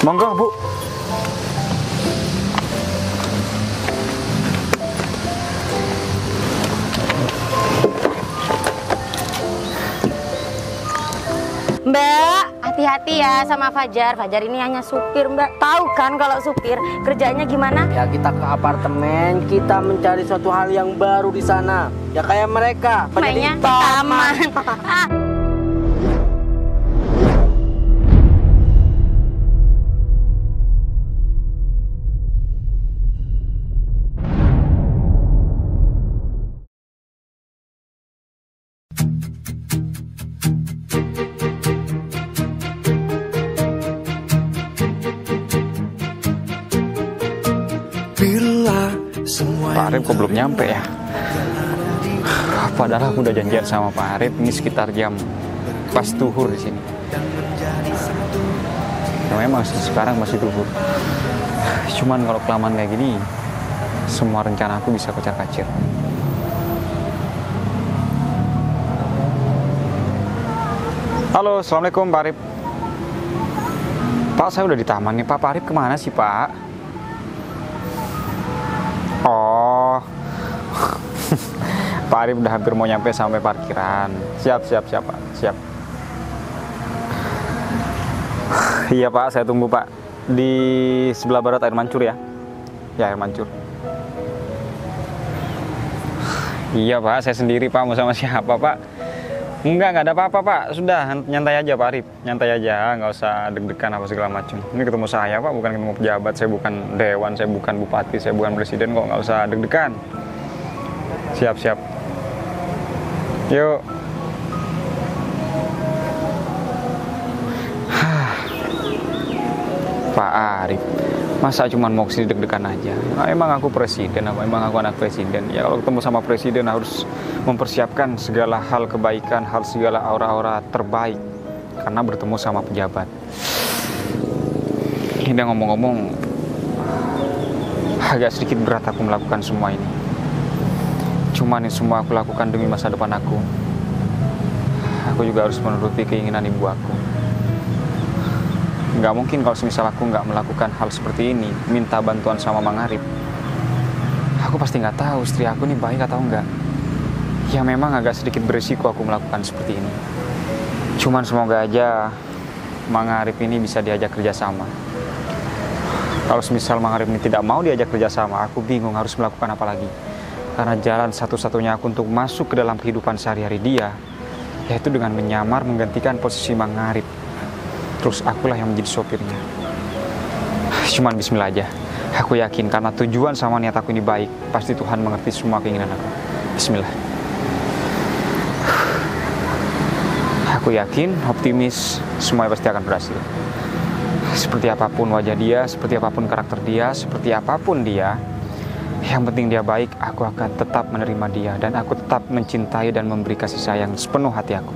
Monggo, Bu. Mbak, hati-hati ya sama Fajar. Fajar ini hanya supir, Mbak. Tahu kan kalau supir kerjanya gimana? Ya kita ke apartemen, kita mencari suatu hal yang baru di sana. Ya kayak mereka, Mainnya penyanyi taman. Ah. Pak Arif kok belum nyampe ya? Padahal aku udah janjian sama Pak Arif ini sekitar jam pas duhur di sini. Ya, memang sekarang masih duhur. Cuman kalau kelamaan kayak gini, semua rencana aku bisa kocar-kacir. Halo, assalamualaikum Pak Arif. Pak, saya udah di taman nih. Pak Arif kemana sih Pak? Oh, Pak Arif udah hampir mau nyampe sampai parkiran. Siap Pak, siap. Iya Pak, saya tunggu Pak. Di sebelah barat air mancur ya? Ya, air mancur. Iya Pak, saya sendiri Pak, mau sama siapa Pak? Nggak ada apa-apa Pak, sudah nyantai aja Pak Arif. Nyantai aja, nggak usah deg-degan apa segala macam. Ini ketemu saya Pak, bukan ketemu pejabat. Saya bukan dewan, saya bukan bupati, saya bukan presiden kok, nggak usah deg-degan. Siap. Yuk. Pak Arif, masa cuma mau kesini deg-degan aja? Nah, emang aku presiden apa? Emang aku anak presiden? Ya kalau ketemu sama presiden harus mempersiapkan segala hal kebaikan, segala aura-aura terbaik. Karena bertemu sama pejabat. Ini ngomong-ngomong, agak sedikit berat aku melakukan semua ini. Cuman ini semua aku lakukan demi masa depan aku. Aku juga harus menuruti keinginan ibu aku. Nggak mungkin kalau semisal aku nggak melakukan hal seperti ini, minta bantuan sama Mang Arif. Aku pasti nggak tahu istri aku ini baik atau enggak. Ya memang agak sedikit berisiko aku melakukan seperti ini. Cuman semoga aja Mang Arif ini bisa diajak kerjasama. Kalau semisal Mang Arif ini tidak mau diajak kerjasama, aku bingung harus melakukan apa lagi. Karena jalan satu-satunya aku untuk masuk ke dalam kehidupan sehari-hari dia, yaitu dengan menyamar menggantikan posisi Mang Arif. Terus akulah yang menjadi sopirnya. Cuman bismillah aja. Aku yakin karena tujuan sama niat aku ini baik, pasti Tuhan mengerti semua keinginan aku. Bismillah. Aku yakin, optimis, semuanya pasti akan berhasil. Seperti apapun wajah dia, seperti apapun karakter dia, seperti apapun dia, yang penting dia baik, aku akan tetap menerima dia. Dan aku tetap mencintai dan memberi kasih sayang sepenuh hati aku.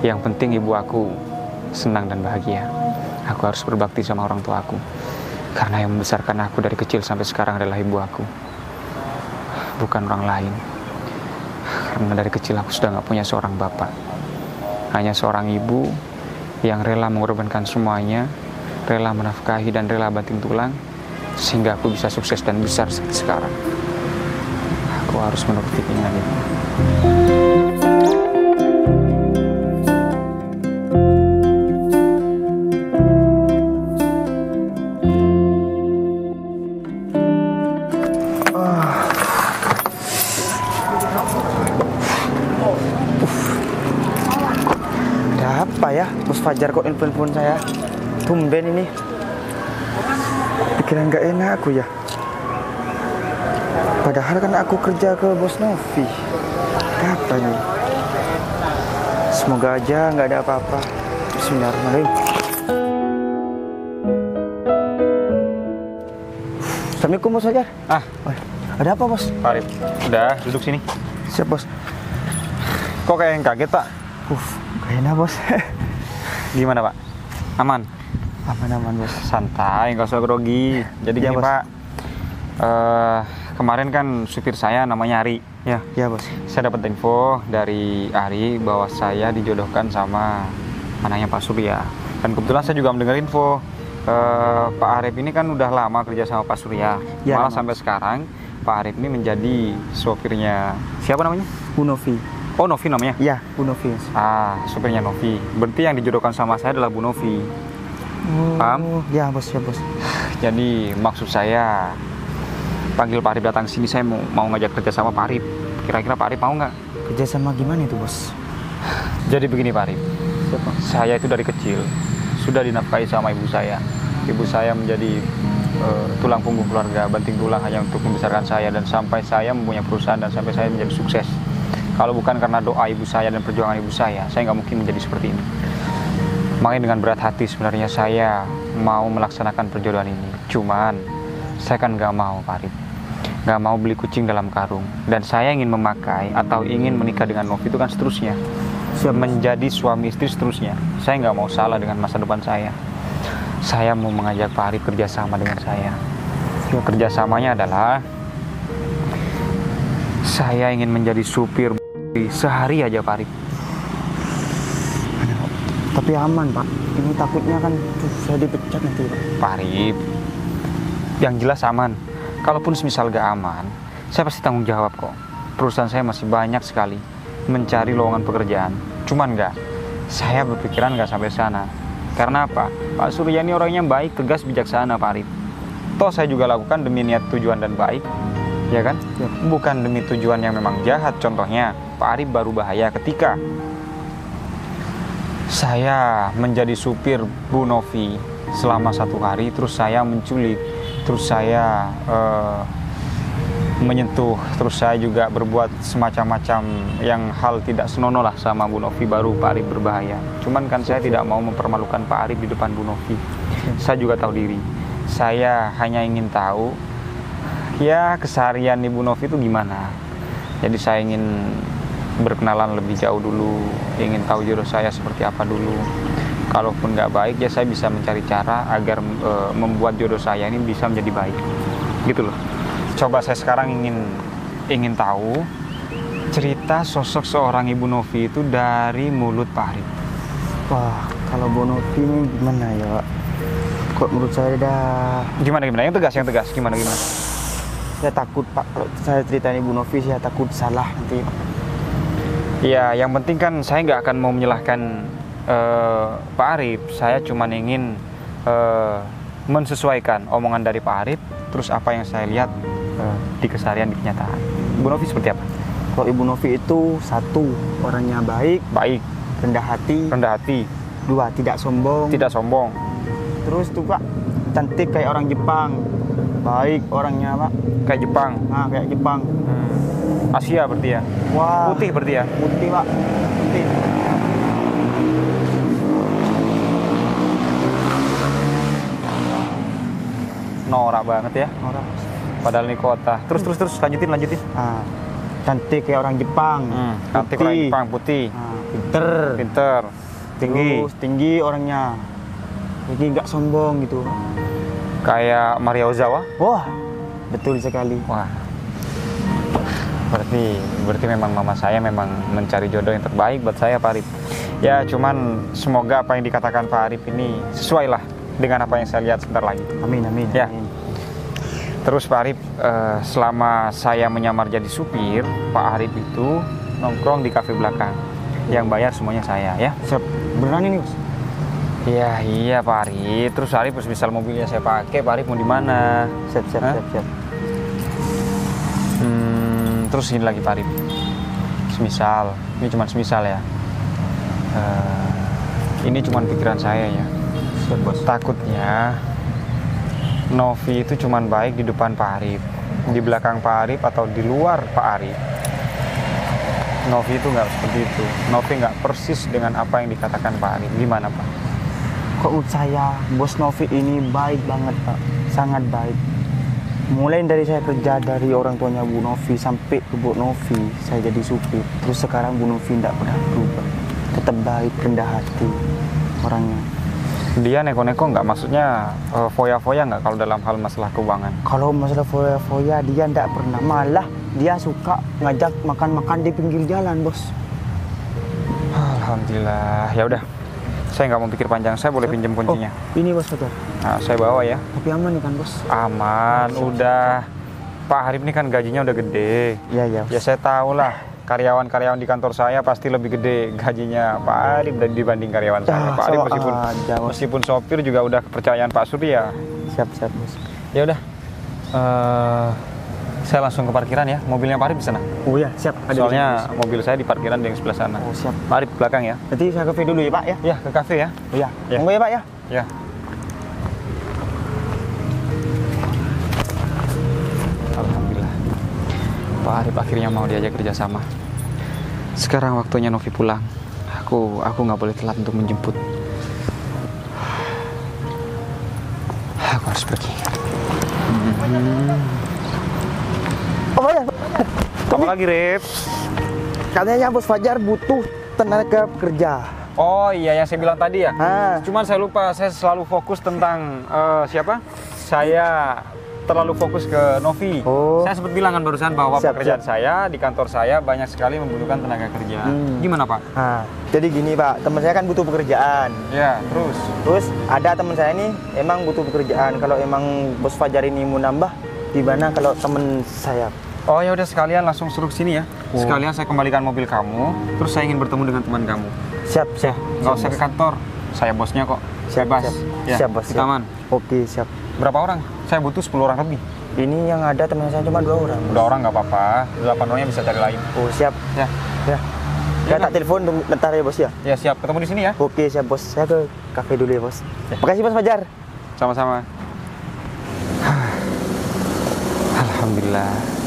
Yang penting ibu aku senang dan bahagia. Aku harus berbakti sama orang tua aku. Karena yang membesarkan aku dari kecil sampai sekarang adalah ibu aku. Bukan orang lain. Karena dari kecil aku sudah gak punya seorang bapak. Hanya seorang ibu yang rela mengorbankan semuanya, rela menafkahi dan rela banting tulang, sehingga aku bisa sukses dan besar seperti sekarang. Aku harus menuruti keinginan ibu. Apa ya, Bos Fajar kok info-info saya? Tumben ini. Pikiran gak enak aku ya. Padahal kan aku kerja ke Bos Novi. Apa nih? Semoga aja nggak ada apa-apa. Bismillahirrahmanirrahim. Assalamualaikum Bos Fajar. Ada apa Bos? Pak Arif, udah duduk sini. Siap Bos. Kok kayak yang kaget Pak? Gak enak Bos. Gimana Pak? Aman? Aman Bos. Santai, nggak usah grogi. Jadi Ya, gini Bos. Pak, kemarin kan supir saya namanya Ari. Ya Bos. Saya dapat info dari Ari bahwa saya dijodohkan sama anaknya Pak Surya. Dan kebetulan saya juga mendengar info Pak Arif ini kan udah lama kerja sama Pak Surya. Ya, Malah Mas. sampai sekarang Pak Arif ini menjadi sopirnya siapa namanya? Bu Novi. Oh, Novi namanya. Ya, Bu Novi. Sopirnya Novi. Berarti yang dijodohkan sama saya adalah Bu Novi. Paham? Ya bos, ya bos. Jadi maksud saya panggil Pak Arif datang sini, saya mau ngajak kerja sama Pak Arif. Kira-kira Pak Arif mau nggak? Kerja sama gimana itu bos? Jadi begini Pak Arif, Siapa? saya itu dari kecil sudah dinafkahi sama ibu saya. Ibu saya menjadi tulang punggung keluarga, banting tulang hanya untuk membesarkan saya, dan sampai saya mempunyai perusahaan dan sampai saya menjadi sukses. Kalau bukan karena doa ibu saya dan perjuangan ibu saya nggak mungkin menjadi seperti ini. Makanya dengan berat hati sebenarnya saya mau melaksanakan perjodohan ini. Cuman saya kan nggak mau Pak Arif, nggak mau beli kucing dalam karung. Dan saya ingin memakai atau ingin menikah dengan Novi itu kan seterusnya, menjadi suami istri seterusnya. Saya nggak mau salah dengan masa depan saya. Saya mau mengajak Pak Arif kerjasama dengan saya. Kerjasamanya adalah saya ingin menjadi supir sehari aja Pak Arif. Tapi aman pak. Ini takutnya kan saya dipecat nanti pak. Pak Arif, yang jelas aman. Kalaupun semisal gak aman, saya pasti tanggung jawab kok. Perusahaan saya masih banyak sekali mencari lowongan pekerjaan. Cuman saya berpikiran gak sampai sana. Karena apa? Pak Surya ini orangnya baik, tegas, bijaksana Pak Arif. Toh saya juga lakukan demi niat tujuan dan baik, ya kan? Ya. Bukan demi tujuan yang memang jahat. Contohnya, Pak Arif baru bahaya ketika saya menjadi supir Bu Novi selama 1 hari, terus saya menculik, terus saya menyentuh, terus saya juga berbuat semacam-macam yang hal tidak senonoh lah sama Bu Novi, baru Pak Arif berbahaya. Cuman kan saya tidak mau mempermalukan Pak Arif di depan Bu Novi. Saya juga tahu diri. Saya hanya ingin tahu ya keseharian Ibu Novi itu gimana. Jadi saya ingin berkenalan lebih jauh dulu, ingin tahu jodoh saya seperti apa dulu. Kalaupun nggak baik ya saya bisa mencari cara agar membuat jodoh saya ini bisa menjadi baik, gitu loh. Coba saya sekarang ingin tahu cerita sosok seorang Ibu Novi itu dari mulut Pak Arif. Wah, kalau Bu Novi ini gimana ya pak? Kok menurut saya dah... Gimana yang tegas gimana? Saya takut pak, kalau saya ceritain Bu Novi saya takut salah nanti. Ya, yang penting kan saya nggak akan mau menyalahkan Pak Arif. Saya cuma ingin mensesuaikan omongan dari Pak Arif, terus apa yang saya lihat di keseharian, di kenyataan. Bu Novi seperti apa? Kalau Ibu Novi itu 1, orangnya baik, rendah hati. 2, tidak sombong. Terus tuh pak, cantik kayak orang Jepang. Baik orangnya pak. Kayak Jepang. Nah kayak Jepang. Asia berarti ya. Wah. Putih berarti ya. Putih pak. Putih. Norak banget ya. Orang. Padahal ini kota. Terus lanjutin. Nah, cantik kayak orang Jepang. Cantik orang Jepang, putih. Nah, pinter, tinggi. Terus tinggi orangnya. Jadi nggak sombong gitu. Kayak Maria Ozawa. Wah, betul sekali. Wah. Berarti memang mama saya memang mencari jodoh yang terbaik buat saya Pak Arif. Ya cuman semoga apa yang dikatakan Pak Arif ini sesuai lah dengan apa yang saya lihat sebentar lagi. Amin. Ya. Amin. Terus Pak Arif, selama saya menyamar jadi supir, Pak Arif itu nongkrong di kafe belakang. Yang bayar semuanya saya ya. Siap. Beneran ini bos? Iya Pak Arif. Terus Arif misal mobilnya saya pakai, Pak Arif mau di mana? Siap. Terus ini lagi Pak Arif, ini cuma semisal ya, ini cuma pikiran saya ya. Siap bos. Takutnya Novi itu cuma baik di depan Pak Arif, di belakang Pak Arif atau di luar Pak Arif. Novi itu nggak seperti itu. Novi nggak persis dengan apa yang dikatakan Pak Arif. Gimana Pak? Kok menurut saya bos Novi ini baik banget pak, sangat baik. Mulai dari saya kerja dari orang tuanya Bu Novi sampai ke Bu Novi, saya jadi supir. Terus sekarang Bu Novi tidak pernah berubah, tetap baik, rendah hati orangnya. Dia neko-neko nggak, maksudnya foya-foya nggak kalau dalam hal masalah keuangan? Kalau masalah foya-foya dia tidak pernah, malah dia suka ngajak makan-makan di pinggir jalan bos. Alhamdulillah. Ya udah, Saya nggak mau pikir panjang, saya boleh pinjam kuncinya. Ini bos Fajar. Nah, saya bawa ya. Tapi aman nih kan bos? Aman, udah. Pak Arif ini kan gajinya udah gede. Iya iya. Ya saya tahu lah, karyawan-karyawan di kantor saya pasti lebih gede gajinya Pak Arif dibanding karyawan saya. Pak Arif meskipun sopir juga udah kepercayaan Pak Surya. Siap siap bos. Ya udah, saya langsung ke parkiran ya. Mobilnya Pak Arif di sana. Oh iya siap. Soalnya mobil saya di parkiran yang sebelah sana. Oh siap. Pak Arif ke belakang ya. Nanti saya ke kafe dulu ya Pak ya. Ya, ke kafe ya. Oh, iya. Ya. Tunggu ya Pak ya. Ya. Alhamdulillah. Pak Arif akhirnya mau diajak kerjasama. Sekarang waktunya Novi pulang. Aku nggak boleh telat untuk menjemput. Aku harus pergi. Oh ya. Apa lagi, Rip? Katanya bos Fajar butuh tenaga kerja. Oh iya, yang saya bilang tadi ya. Cuman Cuman saya lupa, saya selalu fokus tentang siapa? Saya terlalu fokus ke Novi. Oh. Saya sempat bilang kan barusan bahwa Siap, pekerjaan siap. saya di kantor saya banyak sekali membutuhkan tenaga kerja. Gimana Pak? Jadi gini Pak, teman saya kan butuh pekerjaan. Ya, terus. Terus ada teman saya ini emang butuh pekerjaan. Kalau emang bos Fajar ini mau nambah, gimana kalau teman saya? Oh ya udah sekalian langsung suruh sini ya. Sekalian saya kembalikan mobil kamu, terus saya ingin bertemu dengan teman kamu. Siap siap. Nggak usah ke kantor, saya bosnya kok. Siap, Bebas. siap. Ya, Siap, bos, kita siap. aman. Oke siap. Berapa orang? Saya butuh 10 orang lebih. Ini yang ada teman saya cuma 2 orang. 2 orang nggak apa-apa, 8 orangnya bisa cari lain. Oh siap. Ya. Ya. Saya tak telepon bentar ya bos ya. Ya siap, ketemu di sini ya. Oke siap bos. Saya ke kafe dulu ya bos. Makasih bos Fajar. Sama-sama. Alhamdulillah.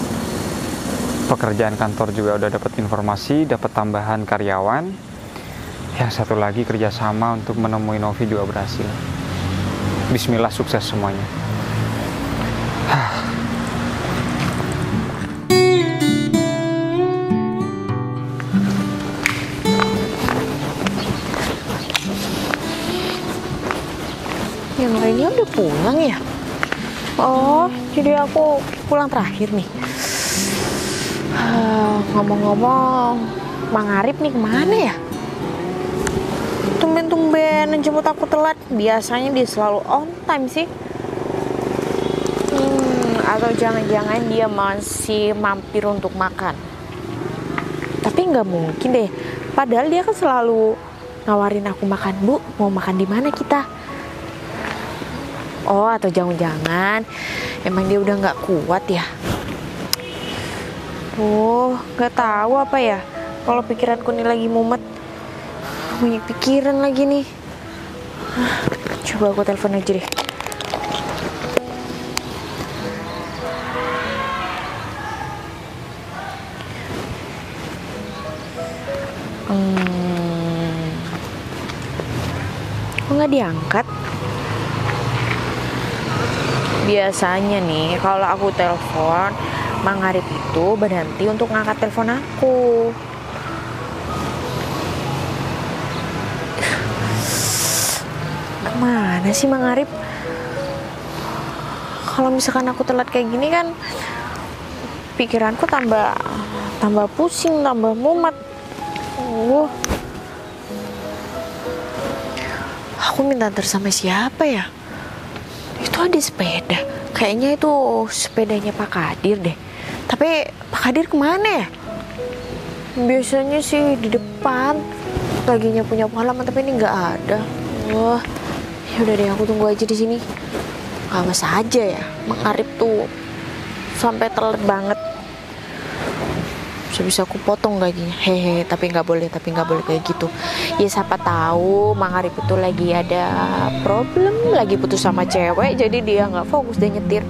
Pekerjaan kantor juga udah dapat informasi, dapat tambahan karyawan. Yang satu lagi kerjasama untuk menemui Novi juga berhasil. Bismillah, sukses semuanya. Yang lainnya udah pulang ya? Oh, jadi aku pulang terakhir nih. Ngomong-ngomong, Mang Arif nih kemana ya? Tumben-tumben jemput aku telat. Biasanya dia selalu on time sih. Atau jangan-jangan dia masih mampir untuk makan. Tapi nggak mungkin deh. Padahal dia kan selalu nawarin aku makan. Bu, mau makan di mana kita? Oh, atau jangan-jangan emang dia udah nggak kuat ya? Oh, nggak tahu apa ya. Kalau pikiranku nih lagi mumet, banyak pikiran lagi nih. Coba aku telepon aja deh. Kok nggak diangkat? Biasanya nih kalau aku telepon, Mang Arif itu berhenti untuk ngangkat telepon aku. Kemana sih Mang Arif? Kalau misalkan aku telat kayak gini kan pikiranku tambah pusing, tambah mumet. Aku minta antar sama siapa ya? Itu ada sepeda. Kayaknya itu sepedanya Pak Kadir deh. Tapi Pak Kadir kemana ya? Biasanya sih di depan. Laginya punya pengalaman tapi ini nggak ada. Wah, ya udah deh aku tunggu aja di sini. Awas aja ya, Mang Arif tuh sampai telat banget. Bisa aku potong gajinya. Hehe, tapi nggak boleh kayak gitu. Ya siapa tahu Mang Arif itu lagi ada problem, lagi putus sama cewek, jadi dia nggak fokus dia nyetir.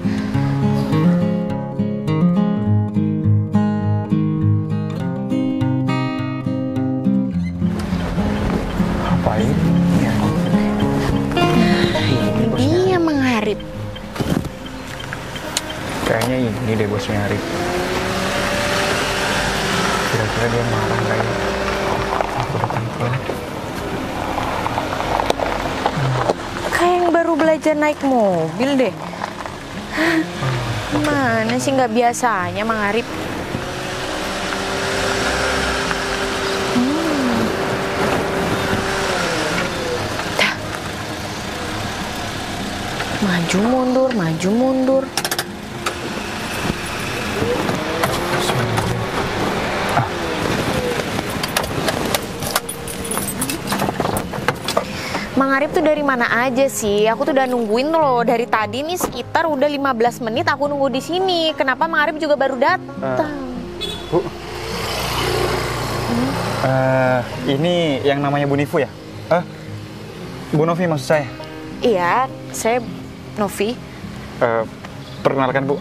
Apa ini? Ini dia Mang Arif. Kayaknya ini deh bosnya Arif. Kira-kira dia marah nggak ya? Aku datang pulang. Kayak yang baru belajar naik mobil deh. Mana sih nggak biasanya Mang Arif? Maju mundur, maju mundur. Mang Arif tuh dari mana aja sih? Aku tuh udah nungguin tuh loh dari tadi nih sekitar udah 15 menit aku nunggu di sini. Kenapa Mang Arif juga baru datang? Bu. Ini yang namanya Bu Nifu ya? Bu Novi maksud saya. Iya, saya Novi. Perkenalkan Bu,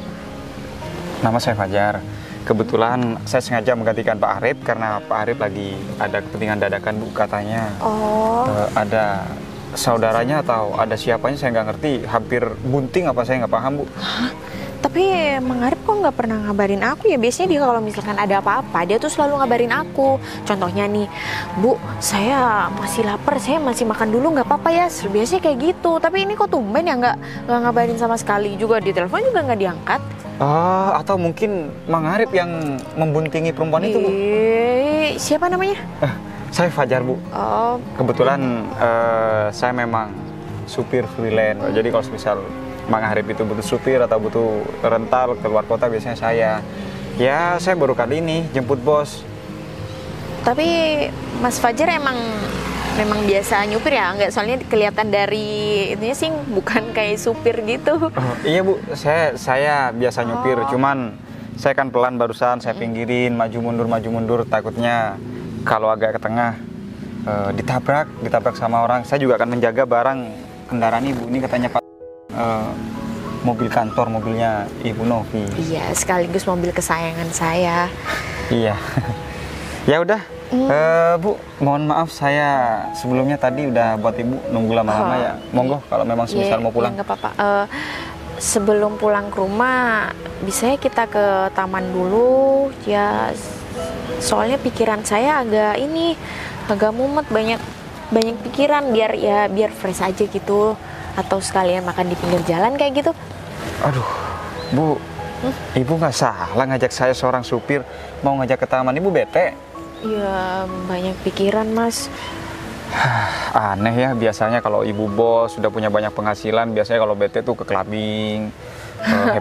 nama saya Fajar. Kebetulan saya sengaja menggantikan Pak Arif karena Pak Arif lagi ada kepentingan dadakan Bu, katanya. Oh. Ada saudaranya atau ada siapanya saya nggak ngerti, hampir bunting apa saya nggak paham Bu. Hah? Tapi Mang Arif kok nggak pernah ngabarin aku ya? Biasanya dia kalau misalkan ada apa-apa dia tuh selalu ngabarin aku. Contohnya nih, Bu, saya masih lapar, saya masih makan dulu nggak apa-apa ya? Biasanya kayak gitu. Tapi ini kok tumben ya nggak ngabarin sama sekali juga, di telepon juga nggak diangkat. Atau mungkin Mang Arif yang membuntingi perempuan itu Bu? Siapa namanya? Saya Fajar Bu. Oh. Kebetulan saya memang supir freelance. Jadi kalau misal Mang Arif itu butuh supir atau butuh rental keluar kota, biasanya saya. Ya, saya baru kali ini jemput bos. Tapi Mas Fajar memang biasa nyupir ya? Nggak, soalnya kelihatan dari itunya sih bukan kayak supir gitu. Iya Bu, saya biasa nyupir. Cuman saya kan pelan barusan, saya pinggirin, maju mundur, takutnya kalau agak ke tengah ditabrak sama orang. Saya juga akan menjaga barang kendaraan Ibu. Ini katanya Pak mobil kantor, mobilnya Ibu Novi. Iya, sekaligus mobil kesayangan saya. Iya. Ya udah, Bu, mohon maaf saya sebelumnya tadi udah buat Ibu nunggu lama-lama ya. Monggo kalau memang semisal mau pulang. Iya, nggak apa-apa. Sebelum pulang ke rumah, bisa ya kita ke taman dulu ya. Soalnya pikiran saya agak mumet, banyak pikiran, biar fresh aja gitu. Atau sekalian makan di pinggir jalan kayak gitu. Aduh, Bu, Ibu nggak salah ngajak saya seorang supir mau ngajak ke taman. Ibu bete? Ya, banyak pikiran Mas. Aneh ya, biasanya kalau Ibu bos sudah punya banyak penghasilan, biasanya kalau bete tuh ke clubbing,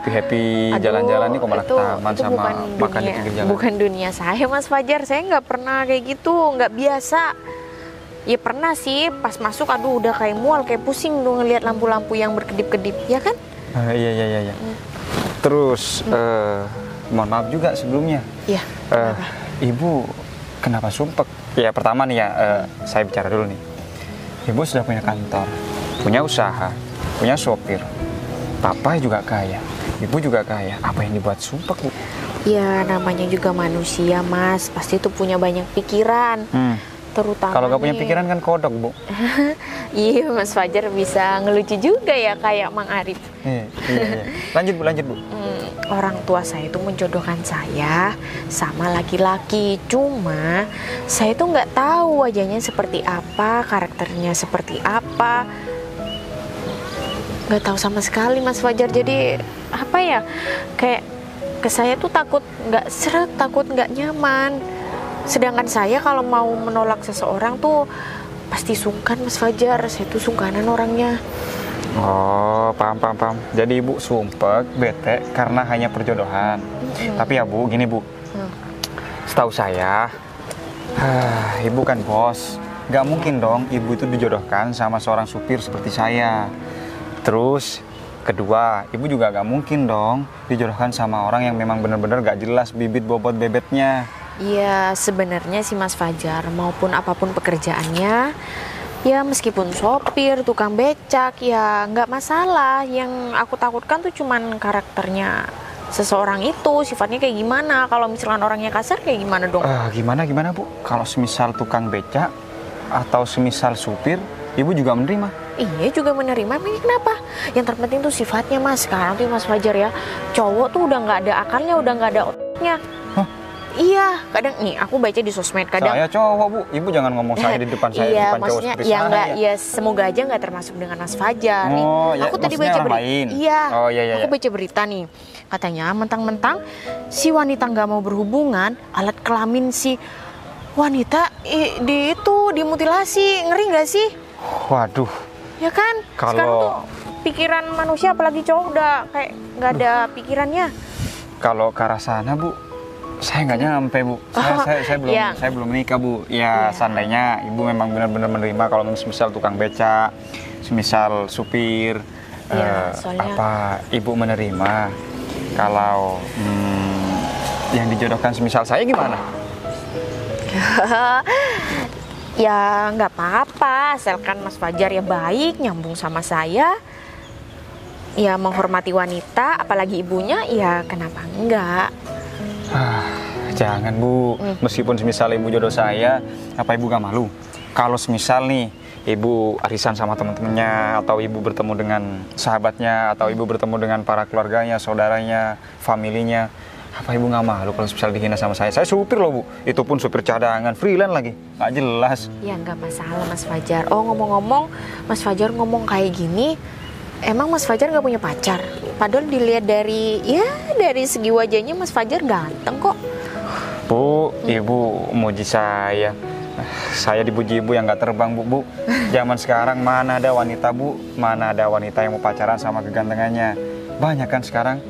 happy jalan-jalan, nih kok malah ke taman sama makan di pinggir jalan. Bukan dunia saya Mas Fajar, saya nggak pernah kayak gitu, nggak biasa. Ya pernah sih, pas masuk aduh udah kayak mual, kayak pusing tuh ngelihat lampu-lampu yang berkedip-kedip, ya kan? Iya. Terus, mohon maaf juga sebelumnya. Iya. Ibu kenapa sumpek? Ya pertama nih ya, saya bicara dulu nih. Ibu sudah punya kantor, punya usaha, punya sopir. Papa juga kaya, Ibu juga kaya. Apa yang dibuat sumpek Bu? Ya namanya juga manusia Mas, pasti tuh punya banyak pikiran. Terutama kalau nggak punya pikiran kan kodok Bu. Iya, Mas Fajar bisa ngelucu juga ya kayak Mang Arif. Iya. Lanjut Bu. Orang tua saya itu menjodohkan saya sama laki-laki. Cuma saya tuh nggak tahu wajahnya seperti apa, karakternya seperti apa. Nggak tahu sama sekali Mas Fajar. Jadi apa ya? Kayak ke saya tuh takut nggak seret, takut nggak nyaman. Sedangkan saya kalau mau menolak seseorang tuh pasti sungkan Mas Fajar. Saya tuh sungkanan orangnya. Oh, paham. Jadi Ibu sumpek, bete karena hanya perjodohan. Tapi ya Bu, gini Bu. Setahu saya, Ibu kan bos. Gak mungkin dong Ibu itu dijodohkan sama seorang supir seperti saya. Terus, kedua, Ibu juga gak mungkin dong dijodohkan sama orang yang memang benar-benar gak jelas bibit bobot bebetnya. Iya, sebenarnya sih Mas Fajar, maupun apapun pekerjaannya, ya meskipun sopir, tukang becak, ya nggak masalah. Yang aku takutkan tuh cuman karakternya seseorang itu, sifatnya kayak gimana. Kalau misalkan orangnya kasar kayak gimana dong? Gimana Bu? Kalau semisal tukang becak atau semisal supir, Ibu juga menerima? Iya juga menerima, ini kenapa? Yang terpenting tuh sifatnya Mas. Sekarang tuh Mas Fajar ya, cowok tuh udah nggak ada akalnya, udah nggak ada otaknya. Iya, kadang nih aku baca di sosmed kadang. Saya cowok Bu, Ibu jangan ngomong saya di depan saya, iya, depan cowok seperti ya saya. enggak, ya semoga aja nggak termasuk dengan Mas Fajar nih. Ya, aku tadi baca berita. Iya. Aku baca berita nih. Katanya mentang-mentang si wanita nggak mau berhubungan, alat kelamin si wanita dimutilasi, ngeri nggak sih? Waduh. Ya kan? Sekarang tuh pikiran manusia, apalagi cowok udah kayak nggak ada pikirannya. Kalau ke arah sana, Bu, saya nggak nyampe, Bu. Saya belum menikah, Bu. Ya, seandainya Ibu memang benar-benar menerima kalau misal tukang beca, semisal supir, soalnya apa Ibu menerima kalau yang dijodohkan semisal saya gimana? ya nggak apa-apa, asalkan Mas Fajar ya baik, nyambung sama saya, ya menghormati wanita, apalagi ibunya, ya kenapa enggak? Jangan, Bu, meskipun semisal Ibu jodoh saya, apa Ibu gak malu? Kalau semisal nih Ibu arisan sama teman-temannya, atau Ibu bertemu dengan sahabatnya, atau Ibu bertemu dengan para keluarganya, saudaranya, familinya, apa Ibu nggak malu kalau misal dihina sama saya? Saya supir loh, Bu. Itu pun supir cadangan, freelance lagi. Nggak jelas. Ya nggak masalah, Mas Fajar. Oh, ngomong-ngomong, Mas Fajar ngomong kayak gini, emang Mas Fajar nggak punya pacar? Padahal dilihat dari segi wajahnya Mas Fajar ganteng kok. Bu, Ibu muji saya. Saya dipuji Ibu yang nggak terbang, Bu. Zaman sekarang mana ada wanita, Bu? Mana ada wanita yang mau pacaran sama kegantengannya? Banyak kan sekarang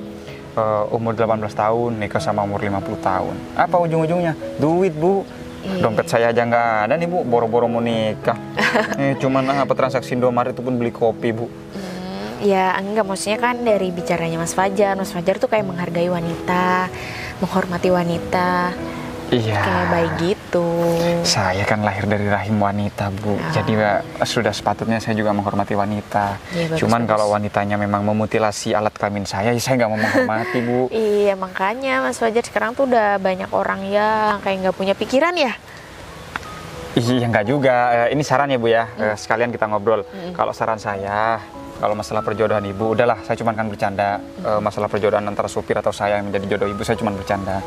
umur 18 tahun nikah sama umur 50 tahun. Apa ujung-ujungnya? Duit, Bu. Dompet saya aja nggak ada nih, Bu. Boro-boro mau nikah. Cuman apa transaksi Indomaret itu pun beli kopi, Bu. Ya enggak, maksudnya kan dari bicaranya Mas Fajar tuh kayak menghargai wanita, menghormati wanita. Iya. Kayak baik gitu. Saya kan lahir dari rahim wanita, Bu. Jadi sudah sepatutnya saya juga menghormati wanita. Ya, bagus, cuman bagus. kalau wanitanya memang memutilasi alat kelamin saya, ya saya nggak mau menghormati, Bu. Iya, makanya Mas Fajar sekarang tuh udah banyak orang yang kayak nggak punya pikiran ya. Iya, nggak juga. Ini saran ya, Bu ya. Sekalian kita ngobrol. Kalau saran saya, kalau masalah perjodohan Ibu, udahlah, saya cuma kan bercanda. Masalah perjodohan antara supir atau saya yang menjadi jodoh Ibu, saya cuma bercanda.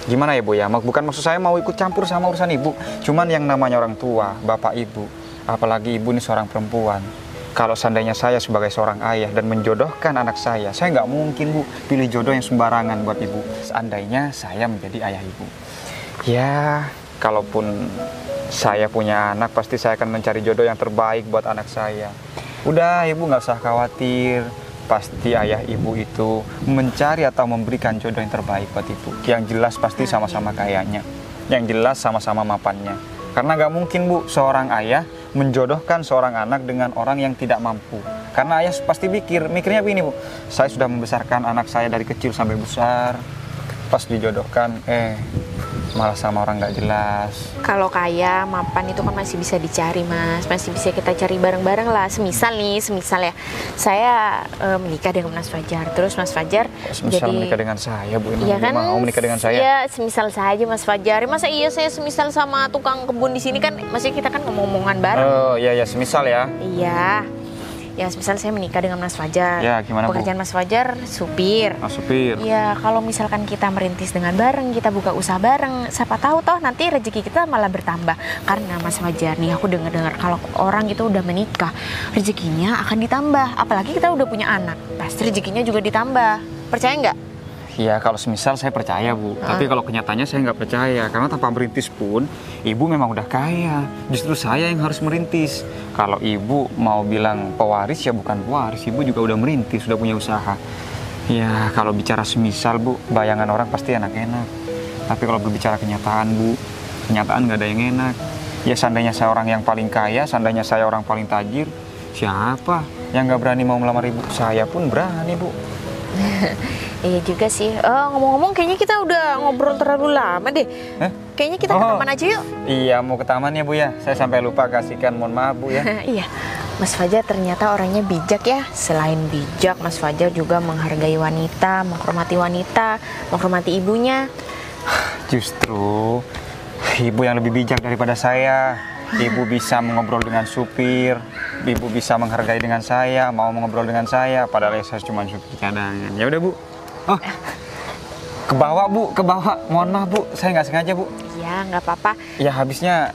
Gimana ya, Bu ya? Bukan maksud saya mau ikut campur sama urusan Ibu. Cuman yang namanya orang tua, bapak Ibu, apalagi Ibu ini seorang perempuan. Kalau seandainya saya sebagai seorang ayah dan menjodohkan anak saya nggak mungkin, Bu, pilih jodoh yang sembarangan buat Ibu. Seandainya saya menjadi ayah Ibu. Ya, kalaupun saya punya anak, pasti saya akan mencari jodoh yang terbaik buat anak saya. Udah, Ibu nggak usah khawatir. Pasti ayah Ibu itu mencari atau memberikan jodoh yang terbaik buat Ibu. Yang jelas pasti sama-sama kayanya. Yang jelas sama-sama mapannya. Karena nggak mungkin, Bu, seorang ayah menjodohkan seorang anak dengan orang yang tidak mampu. Karena ayah pasti mikirnya begini, Bu. Saya sudah membesarkan anak saya dari kecil sampai besar. Pas dijodohkan, malah sama orang nggak jelas. Kalau kaya, mapan itu kan masih bisa dicari, Mas. Masih bisa kita cari bareng-bareng lah. Semisal ya, saya menikah dengan Mas Fajar. Terus Mas Fajar semisal jadi menikah dengan saya, Bu. Iya kan? Mau menikah dengan saya? Iya, semisal saja Mas Fajar. Masa iya saya semisal sama tukang kebun di sini kan? Masih kita kan ngomong-ngomongan bareng. Oh, iya, semisal ya. Iya. Ya, misal saya menikah dengan Mas Fajar. Ya, gimana, Bu? Pekerjaan Mas Fajar supir. Oh, supir. Ya, kalau misalkan kita merintis dengan bareng, kita buka usaha bareng, siapa tahu toh nanti rezeki kita malah bertambah. Karena Mas Fajar nih, aku dengar kalau orang itu udah menikah, rezekinya akan ditambah. Apalagi kita udah punya anak, pasti rezekinya juga ditambah. Percaya nggak? Ya, kalau semisal saya percaya, Bu. Tapi kalau kenyataannya saya nggak percaya. Karena tanpa merintis pun, Ibu memang udah kaya. Justru saya yang harus merintis. Kalau Ibu mau bilang pewaris, ya bukan pewaris. Ibu juga udah merintis, sudah punya usaha. Ya, kalau bicara semisal, Bu, bayangan orang pasti enak-enak. Tapi kalau berbicara kenyataan, Bu, kenyataan nggak ada yang enak. Ya, seandainya saya orang yang paling kaya, seandainya saya orang paling tajir, siapa yang nggak berani mau melamar Ibu? Saya pun berani, Bu. Iya juga sih. Ngomong-ngomong, kayaknya kita udah ngobrol terlalu lama deh. Kayaknya kita ke taman aja yuk. Iya, mau ke taman ya, Bu ya. Saya sampai lupa kasihkan, mohon maaf, Bu ya. Iya, Mas Fajar ternyata orangnya bijak ya. Selain bijak, Mas Fajar juga menghargai wanita, menghormati ibunya. Justru Ibu yang lebih bijak daripada saya. Ibu bisa mengobrol dengan supir, Ibu bisa menghargai dengan saya, mau mengobrol dengan saya, padahal saya cuma supir cadangan. Ya udah, Bu. Oh, ke bawah, Bu, ke bawah. Mohon maaf, Bu, saya nggak sengaja, Bu. Iya, nggak apa-apa. Ya, habisnya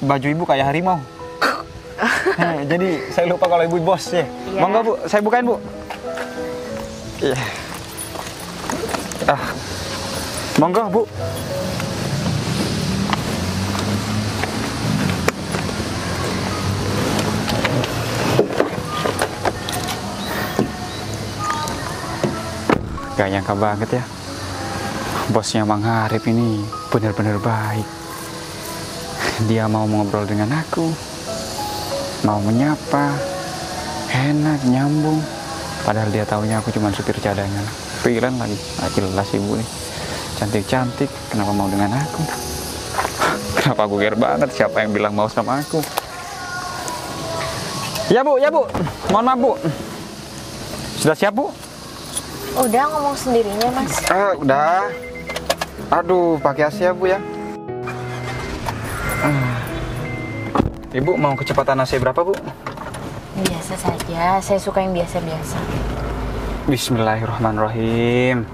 baju Ibu kayak harimau. Jadi saya lupa kalau Ibu bos ya. Iya. Monggo, Bu, saya bukain, Bu. Iya. Monggo, Bu. Gak nyangka banget ya, bosnya Mang Arif ini benar-benar baik. Dia mau ngobrol dengan aku, mau menyapa, enak, nyambung. Padahal dia taunya aku cuma supir cadangan. Freelance lagi, gak jelas ibu nih. Cantik-cantik, kenapa mau dengan aku? Kenapa aku gear banget, siapa yang bilang mau sama aku? Ya bu, mohon maaf bu. Sudah siap bu? Udah ngomong sendirinya, Mas. Udah. Aduh, pakai AC ya bu ya. Ibu mau kecepatan AC berapa bu? Biasa saja, saya suka yang biasa-biasa. Bismillahirrahmanirrahim.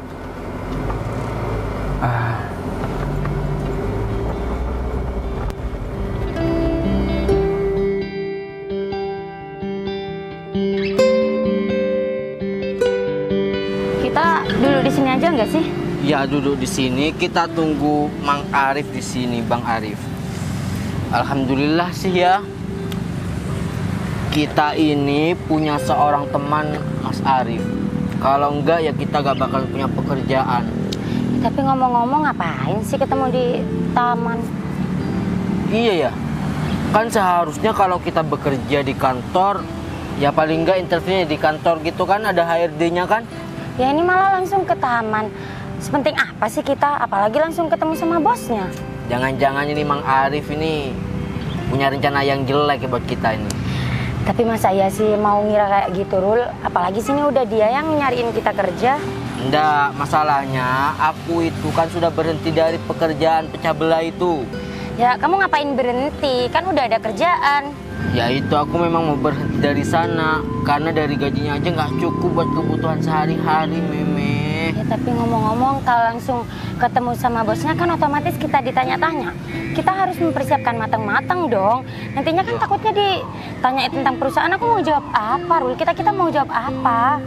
Kita dulu di sini aja nggak sih? Ya duduk di sini, kita tunggu Mang Arif di sini, Bang Arif. Alhamdulillah sih ya. Kita ini punya seorang teman Mas Arif. Kalau enggak ya kita gak bakal punya pekerjaan. Tapi ngomong-ngomong ngapain sih ketemu di taman? Iya ya. Kan seharusnya kalau kita bekerja di kantor, ya paling enggak interviewnya di kantor gitu kan, ada HRD-nya kan. Ya ini malah langsung ke taman. Sepenting apa sih kita? Apalagi langsung ketemu sama bosnya. Jangan-jangan ini Mang Arif ini punya rencana yang jelek ya buat kita ini. Tapi masa ya sih mau ngira kayak gitu, Rul? Apalagi sini udah dia yang nyariin kita kerja. Enggak, masalahnya aku itu kan sudah berhenti dari pekerjaan pecah belah itu. Ya kamu ngapain berhenti? Kan udah ada kerjaan. Ya itu aku memang mau berhenti dari sana karena dari gajinya aja nggak cukup buat kebutuhan sehari-hari, Meme. Ya tapi ngomong-ngomong kalau langsung ketemu sama bosnya kan otomatis kita ditanya-tanya. Kita harus mempersiapkan matang-matang dong. Nantinya kan takutnya ditanyain tentang perusahaan, aku mau jawab apa, Rul? Kita mau jawab apa?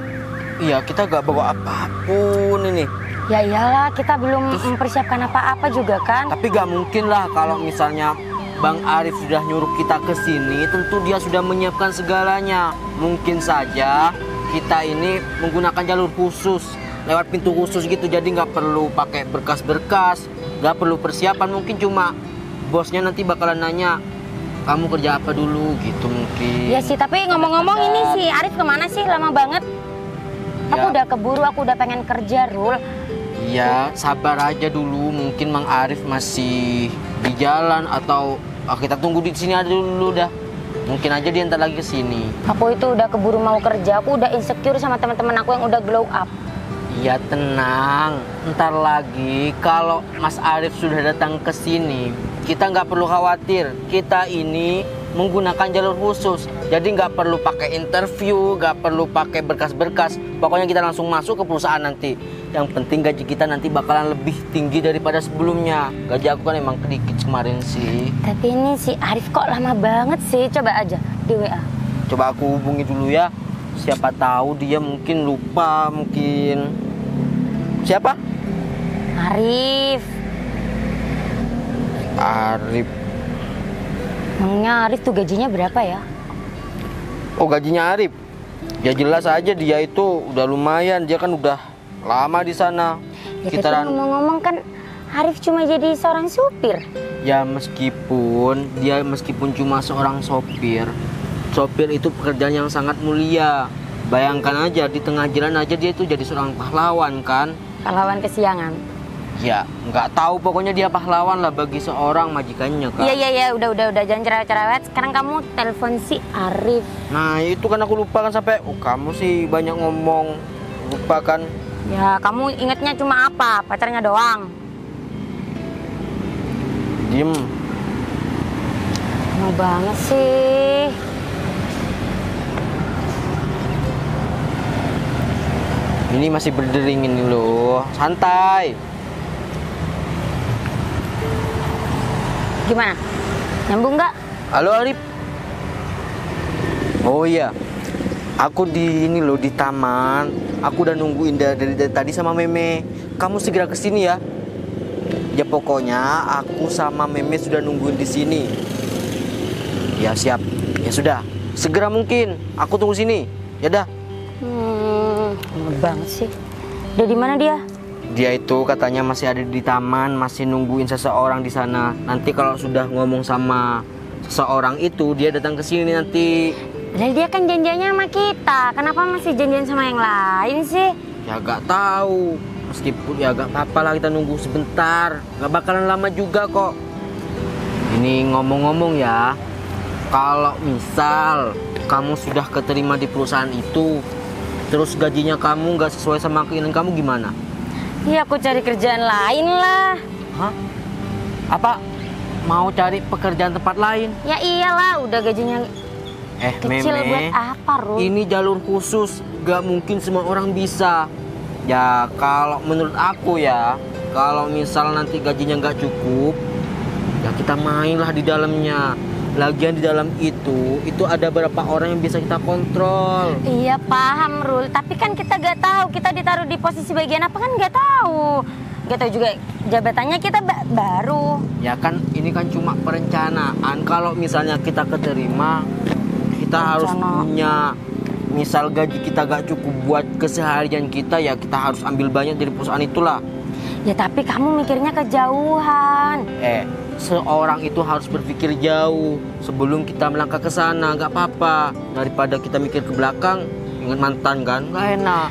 Iya, kita gak bawa apapun ini. Ya iyalah, kita belum mempersiapkan apa-apa juga kan. Tapi gak mungkin lah kalau misalnya Bang Arif sudah nyuruh kita ke sini, tentu dia sudah menyiapkan segalanya. Mungkin saja kita ini menggunakan jalur khusus, lewat pintu khusus gitu, jadi nggak perlu pakai berkas-berkas, nggak perlu persiapan. Mungkin cuma bosnya nanti bakalan nanya, kamu kerja apa dulu gitu mungkin. Ya sih, tapi ngomong-ngomong ini si Arif kemana sih? Lama banget. Aku udah keburu, aku udah pengen kerja, Rul. Iya, sabar aja dulu. Mungkin Mang Arif masih di jalan atau kita tunggu di sini aja dulu dah. Mungkin aja dia ntar lagi ke sini. Aku itu udah keburu mau kerja, aku udah insecure sama teman-teman aku yang udah glow up. Ya tenang, ntar lagi kalau Mas Arif sudah datang ke sini, kita nggak perlu khawatir. Kita ini menggunakan jalur khusus, jadi nggak perlu pakai interview, nggak perlu pakai berkas-berkas. Pokoknya kita langsung masuk ke perusahaan nanti. Yang penting gaji kita nanti bakalan lebih tinggi daripada sebelumnya. Gaji aku kan emang sedikit kemarin sih. Tapi ini si Arif kok lama banget sih? Coba aja di WA. Coba aku hubungi dulu ya. Siapa tahu dia mungkin lupa, mungkin. Siapa? Arif. Arif. Emangnya Arif tuh gajinya berapa ya? Oh, gajinya Arif. Ya jelas aja dia itu udah lumayan, dia kan udah lama di sana. Ya tapi ngomong-ngomong kan Arif cuma jadi seorang supir. Ya meskipun cuma seorang sopir, sopir itu pekerjaan yang sangat mulia. Bayangkan aja di tengah jalan aja dia itu jadi seorang pahlawan kan? Pahlawan kesiangan. Ya nggak tahu, pokoknya dia pahlawan lah bagi seorang majikannya kan. Iya udah jangan cerewet. Sekarang kamu telepon si Arif. Nah itu kan aku lupa kan sampai. Oh kamu sih banyak ngomong, lupa kan? Ya kamu ingetnya cuma apa? Pacarnya doang. Diem. Mau banget sih. Ini masih berdering ini loh, santai. Gimana? Nyambung nggak? Halo Arif. Oh iya, aku di ini loh di taman. Aku udah nungguin dari tadi sama Meme. Kamu segera kesini ya. Ya pokoknya aku sama Meme sudah nungguin di sini. Ya siap. Ya sudah, segera mungkin. Aku tunggu sini. Ya dah. Lama banget sih. Udah di mana dia? Dia itu katanya masih ada di taman, masih nungguin seseorang di sana. Nanti kalau sudah ngomong sama seseorang itu, dia datang ke sini nanti. Padahal dia kan janjiannya sama kita. Kenapa masih janjian sama yang lain sih? Ya gak tahu. Meskipun ya gak apa-apa lah kita nunggu sebentar. Gak bakalan lama juga kok. Ini ngomong-ngomong ya, kalau misal kamu sudah keterima di perusahaan itu, terus gajinya kamu gak sesuai sama keinginan kamu gimana? Iya, aku cari kerjaan lain lah. Hah? Apa? Mau cari pekerjaan tempat lain? Ya iyalah, udah gajinya kecil buat apa, Rul? Ini jalur khusus, gak mungkin semua orang bisa. Ya kalau menurut aku ya, kalau misal nanti gajinya gak cukup, ya kita mainlah di dalamnya. Lagian di dalam itu ada berapa orang yang bisa kita kontrol. Iya paham, Rul. Tapi kan kita gak tahu kita ditaruh di posisi bagian apa kan gak tahu. Gak tahu juga jabatannya kita baru. Ya kan ini kan cuma perencanaan. Kalau misalnya kita keterima, kita harus punya. Misal gaji kita gak cukup buat keseharian kita, ya kita harus ambil banyak dari perusahaan itulah. Ya tapi kamu mikirnya kejauhan. Seorang itu harus berpikir jauh sebelum kita melangkah ke sana. Gak apa-apa daripada kita mikir ke belakang, ingat mantan kan, gak enak.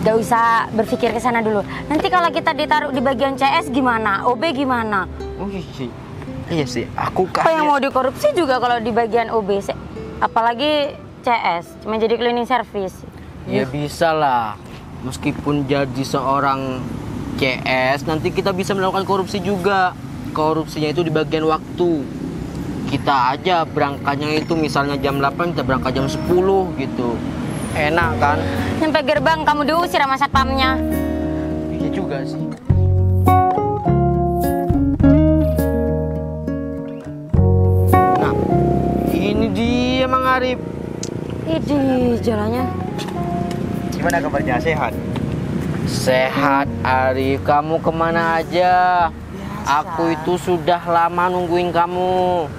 Gak usah berpikir ke sana dulu. Nanti kalau kita ditaruh di bagian CS gimana? OB gimana? Oh iya sih, aku Apa yang mau dikorupsi juga kalau di bagian OB sih? Apalagi CS, cuma jadi cleaning service. Ya bisa lah. Meskipun jadi seorang CS, nanti kita bisa melakukan korupsi juga. Korupsinya itu di bagian waktu. Kita aja berangkatnya itu misalnya jam 8, kita berangkat jam 10 gitu. Enak kan? Sampai gerbang kamu diusir sama satpamnya. Iya juga sih. Nah, ini dia Mang Arif. Idih, jalannya. Gimana kabarnya, sehat? Sehat Arif, kamu kemana aja? Aku itu sudah lama nungguin kamu.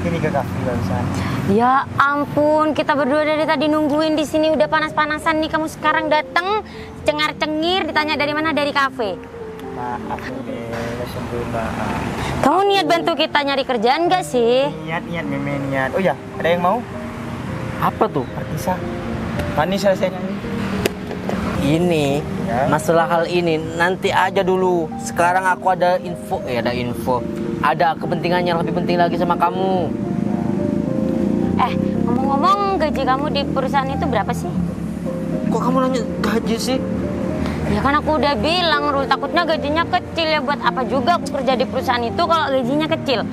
Ini ke kafe barusan. Ya ampun, kita berdua dari tadi nungguin di sini udah panas-panasan nih. Kamu sekarang datang cengar-cengir ditanya dari mana, dari kafe. Maaf deh, maaf. Kamu niat bantu kita nyari kerjaan gak sih? Niat, meme niat. Oh ya, ada yang mau? Apa tuh? Artisa. Manis rasanya nih. Ini Ya. masalah hal ini nanti aja dulu. Sekarang aku ada info, ada kepentingan yang lebih penting lagi sama kamu. Ngomong-ngomong, gaji kamu di perusahaan itu berapa sih? Kok kamu nanya gaji sih? Ya kan aku udah bilang, Rul, takutnya gajinya kecil ya. Buat apa juga aku kerja di perusahaan itu kalau gajinya kecil?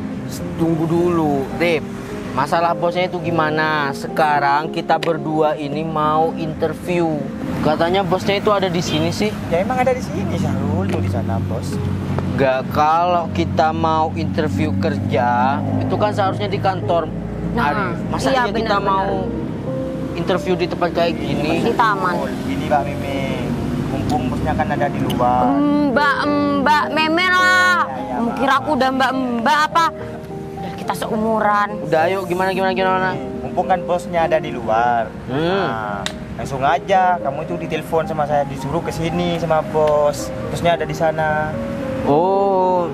Tunggu dulu, Rip. Masalah bosnya itu gimana? Sekarang kita berdua ini mau interview. Katanya bosnya itu ada di sini sih. Ya emang ada di sini, Syahrul. Tuh di sana, Bos. Gak, kalau kita mau interview kerja, itu kan seharusnya di kantor. Nah, Arif. Masa iya, kita benar-benar. mau interview di tempat kayak gini? Di taman. Gini Mbak Meme, mumpung bosnya kan ada di luar. Mbak Meme lah. Ya, Kira aku udah mbak apa? Udah kita seumuran. Udah ayo, gimana? Mumpung kan bosnya ada di luar. Nah, langsung aja kamu itu ditelepon sama saya, disuruh ke sini sama bos. Bosnya ada di sana. Oh,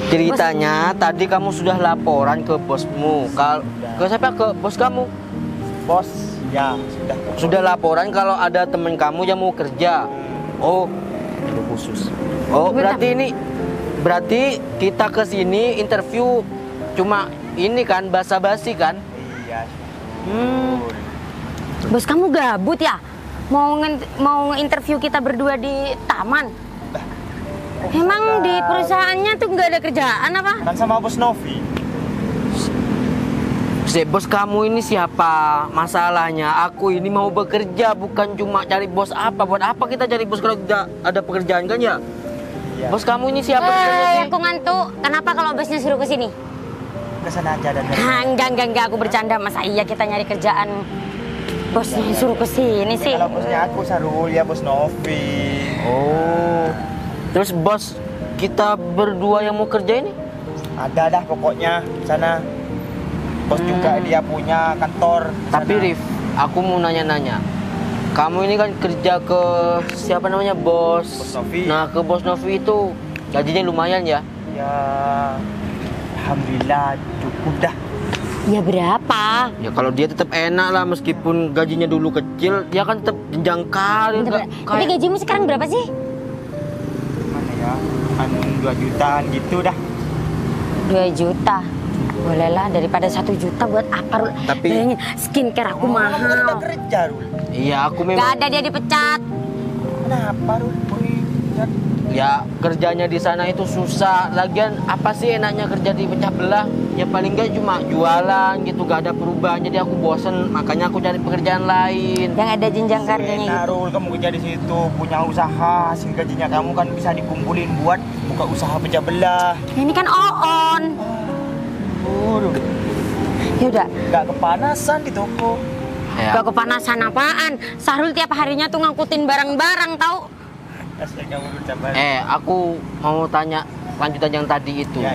ceritanya tadi kamu sudah laporan ke bosmu. Ke siapa? Ke bos kamu? Bos, ya sudah. Sudah laporan kalau ada temen kamu yang mau kerja. Oh, Itu khusus. oh berarti kita ke sini interview cuma ini kan basa-basi kan? Iya. Bos kamu gabut ya? Mau nge-interview kita berdua di taman? Emang di perusahaannya tuh nggak ada kerjaan apa? Kan sama bos Novi. Bos kamu ini siapa? Masalahnya aku ini mau bekerja, bukan cuma cari bos apa. Buat apa kita cari bos kalau tidak ada pekerjaan kan ya? Iya. Bos kamu ini siapa sebenarnya sih? Aku ngantuk. Kenapa kalau bosnya suruh ke sini? Ke sana aja dan Enggak, aku bercanda. Masa iya kita nyari kerjaan bosnya suruh ke sini sih? Kalau bosnya aku Sarul, ya bos Novi. Oh. Terus bos kita berdua yang mau kerja ini? Ada dah pokoknya sana. Bos juga dia punya kantor. Tapi sana. Rif, aku mau nanya-nanya. kamu ini kan kerja ke siapa namanya, bos? Bos Novi. Nah, ke bos Novi itu gajinya lumayan ya? Ya, alhamdulillah cukup dah. Ya berapa? Ya kalau dia tetap enak lah, meskipun gajinya dulu kecil, dia kan tetap jenjang karir. Bentar, nggak tapi kayak- gajimu sekarang berapa sih? Mana ya? 2 jutaan gitu dah. 2 juta. Bolehlah, daripada 1 juta buat apa, Rul? Tapi- Bayangin, skincare aku mahal. Kerja, Rul. Iya, aku Gak memang ada, dia dipecat. Kenapa, Rul? ya kerjanya di sana itu susah. Lagian apa sih enaknya kerja di pecah belah? Ya paling nggak cuma jualan gitu, gak ada perubahan. Jadi aku bosen, makanya aku cari pekerjaan lain. Yang ada jenjang karirnya Enak, gitu. Rul, kamu kerja di situ, punya usaha, hasil gajinya kamu kan bisa dikumpulin buat buka usaha pecah belah. Ini kan Oon. Rul, Ya udah, gak kepanasan di toko. Ya. gak kepanasan apaan. Sahrul tiap harinya tuh ngangkutin barang-barang tahu. Asal kamu bersabar. Aku mau tanya lanjutan yang tadi itu. Ya.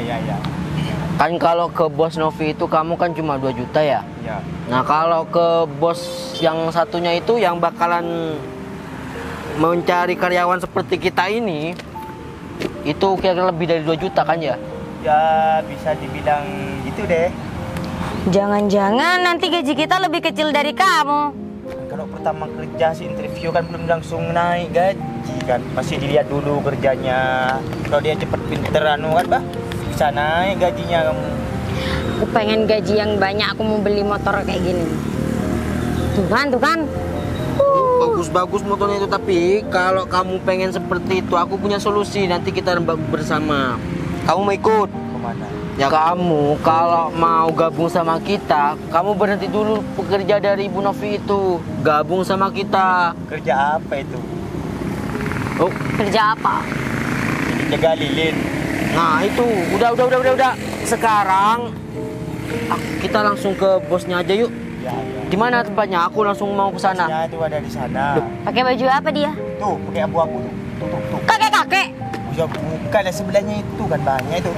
Kan kalau ke bos Novi itu kamu kan cuma 2 juta ya? Ya. Nah kalau ke bos yang satunya itu yang bakalan mencari karyawan seperti kita ini, itu kira-kira lebih dari 2 juta kan ya? Ya, bisa dibilang gitu deh. Jangan-jangan nanti gaji kita lebih kecil dari kamu. Kalau pertama kerja si interview kan belum langsung naik gaji kan, masih dilihat dulu kerjanya. Kalau dia cepet pinter kan bah, bisa naik gajinya kamu. Aku pengen gaji yang banyak, aku mau beli motor kayak gini. Tuh kan. Bagus-bagus motornya itu, tapi kalau kamu pengen seperti itu, aku punya solusi. Nanti kita rembak bersama. Kamu mau ikut? Kemana? Ya kamu kalau mau gabung sama kita, kamu berhenti dulu pekerja dari Ibu Novi itu. Gabung sama kita. Kerja apa itu? Oh, Kerja apa? Jadi jaga lilin. nah itu. Udah. Sekarang kita langsung ke bosnya aja yuk. Ya. Di mana tempatnya? Aku langsung mau ke sana. Ya, itu ada di sana. Pakai baju apa dia? Tuh, pakai abu-abu tuh. Kakek-kakek. Ya bukan lah, sebelahnya itu kan banyak itu.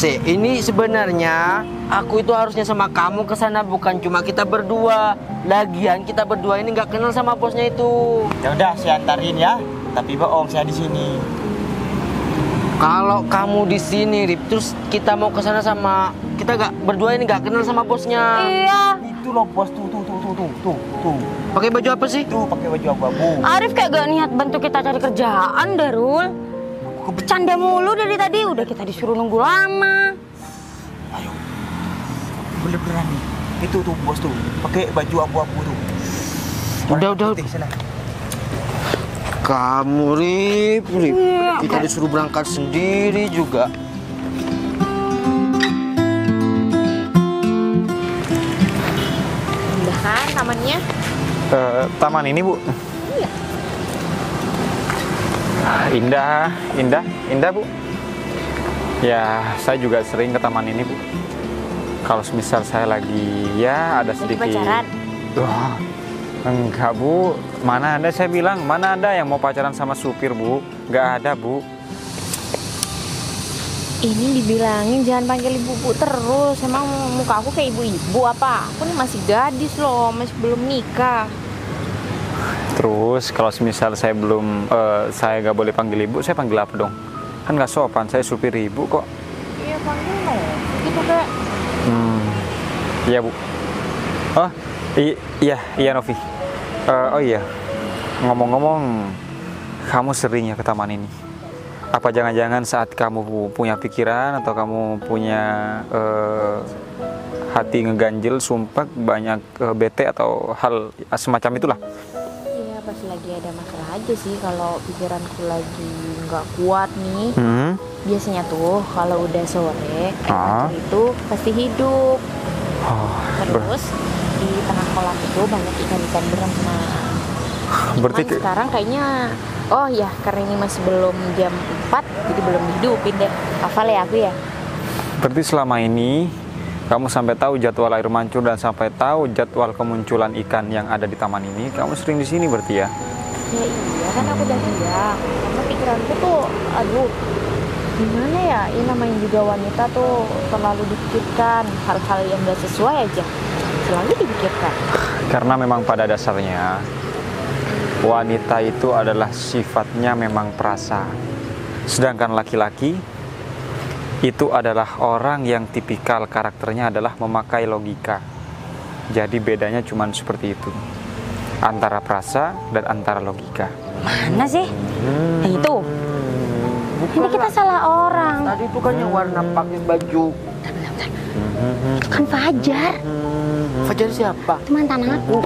Ini sebenarnya aku itu harusnya sama kamu ke sana, bukan cuma kita berdua. Lagian kita berdua ini nggak kenal sama bosnya itu. Ya udah, saya antarin ya. Tapi bohong, saya di sini. Kalau kamu di sini, Rip, terus kita mau ke sana sama kita berdua ini nggak kenal sama bosnya. Iya. Itu loh bos, tuh. Pakai baju apa sih? Tuh, pakai baju abu-abu. Arif kayak gak niat bantu kita cari kerjaan, Darul. Bercanda mulu dari tadi, udah kita disuruh nunggu lama. Bener-beneran nih. Itu tuh bos tuh, pakai baju abu-abu tuh. Udah. Putih, sana. Kamu, Rip. Kita disuruh berangkat sendiri juga. Udah kan tamannya? Taman ini, Bu. Iya. Indah, Bu. Ya, saya juga sering ke taman ini, Bu. Kalau semisal saya lagi ya ada Lagi sedikit. pacaran? Wah, enggak, Bu. Mana ada, saya bilang, mana ada yang mau pacaran sama supir, Bu? Enggak ada, Bu. Ini dibilangin jangan panggil ibu-ibu terus. Emang muka aku kayak ibu-ibu apa? Aku nih masih gadis loh, masih belum nikah. Terus kalau semisal saya belum, saya nggak boleh panggil ibu, saya panggil apa dong? Kan nggak sopan, saya supir ibu kok. Iya panggil loh, gitu kak. Iya, Bu. Oh, iya Novi. Oh iya, ngomong-ngomong, kamu sering ya ke taman ini? Apa jangan-jangan saat kamu punya pikiran atau kamu punya hati ngeganjel, sumpah banyak bete atau hal semacam itulah? Iya pas lagi ada masalah aja sih. Kalau pikiranku lagi nggak kuat nih, biasanya tuh kalau udah sore air mancur itu pasti hidup. Terus di tengah kolam itu banyak ikan-ikan berenang. Berarti Cuman sekarang kayaknya, oh ya karena ini masih belum jam 4, jadi belum hidupin deh. Hafal ya aku ya. Berarti selama ini kamu sampai tahu jadwal air mancur dan sampai tahu jadwal kemunculan ikan yang ada di taman ini, kamu sering di sini berarti ya? Ya iya kan aku udah bilang. Karena pikiranku tuh, aduh, gimana ya? Ini namanya juga wanita tuh terlalu dipikirkan hal-hal yang gak sesuai aja. Selalu dipikirkan. Karena memang pada dasarnya wanita itu adalah sifatnya memang perasa. Sedangkan laki-laki itu adalah orang yang tipikal karakternya adalah memakai logika. Jadi bedanya cuma seperti itu. Antara perasa dan antara logika. Mana sih? Yang itu. Ini kita salah orang. Tadi itu kan yang warna pakai baju. Itu kan Fajar. Fajar siapa? Itu mantan aku.